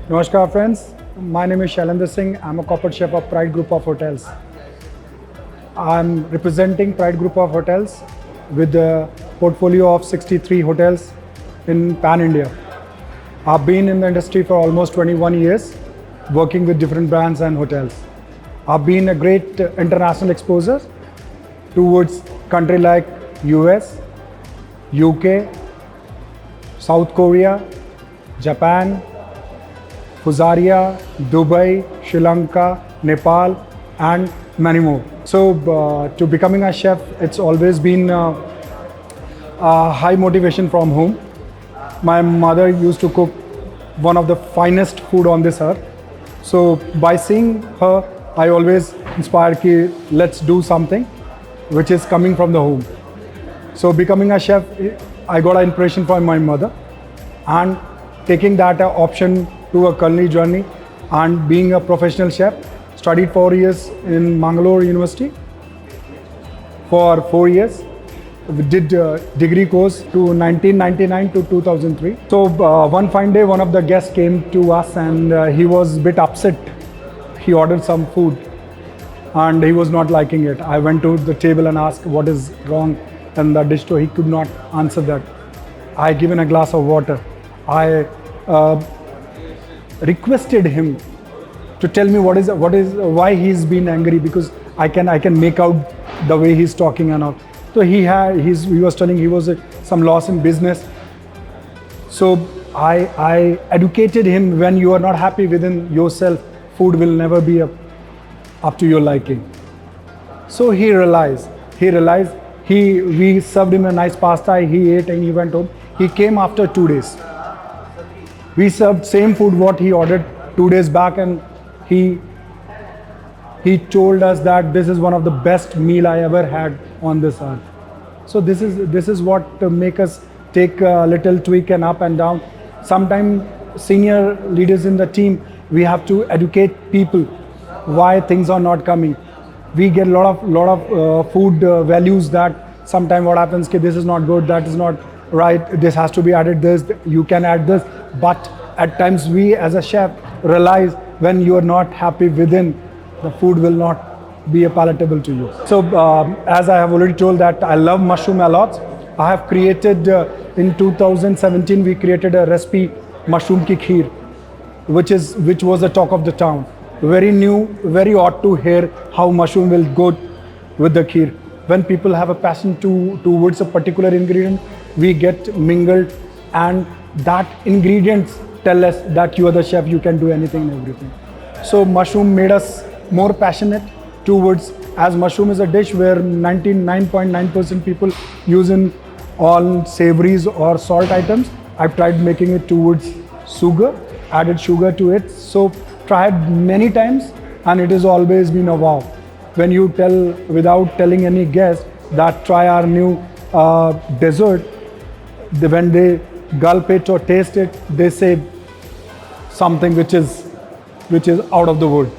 Namaskar friends, my name is Shailendra Singh. I'm a corporate chef of Pride Group of Hotels. I'm representing Pride Group of Hotels with a portfolio of 63 hotels in Pan India. I've been in the industry for almost 21 years, working with different brands and hotels. I've been a great international exposure towards countries like US, UK, South Korea, Japan, Fujairah, Dubai, Sri Lanka, Nepal, and many more. So, to becoming a chef, it's always been a high motivation from home. My mother used to cook one of the finest food on this earth. So, by seeing her, I always inspired ki let's do something which is coming from the home. So, becoming a chef, I got an inspiration from my mother, and taking that option to a culinary journey and being a professional chef. Studied 4 years in Mangalore University for 4 years. We did a degree course to 1999 to 2003. So one fine day, one of the guests came to us and he was a bit upset. He ordered some food and he was not liking it. I went to the table and asked what is wrong in the dish. So he could not answer that. I given a glass of water. I requested him to tell me why he's been angry, because I can make out the way he's talking and all. So he was telling he was some loss in business. So I educated him, when you are not happy within yourself, food will never be up to your liking. So he realized we served him a nice pasta, he ate and he went home. He came after 2 days. We served same food what he ordered 2 days back, and he told us that this is one of the best meal I ever had on this earth. So this is what make us take a little tweak and up and down. Sometimes senior leaders in the team, we have to educate people why things are not coming. We get a lot of food values that sometimes what happens, okay, this is not good, that is not right, this has to be added, this, you can add this. But at times we as a chef realize when you are not happy within, the food will not be palatable to you. So as I have already told that I love mushroom a lot. I have created, in 2017, we created a recipe, mushroom ki kheer, which was the talk of the town. Very new, very odd to hear how mushroom will go with the kheer. When people have a passion towards a particular ingredient, we get mingled, and that ingredients tell us that you are the chef, you can do anything and everything. So mushroom made us more passionate towards, as mushroom is a dish where 99.9% people use in all savories or salt items. I've tried making it towards sugar, added sugar to it. So tried many times, and it has always been a wow. When you tell, without telling any guest, that try our new dessert, when they gulp it or taste it, they say something which is out of the world.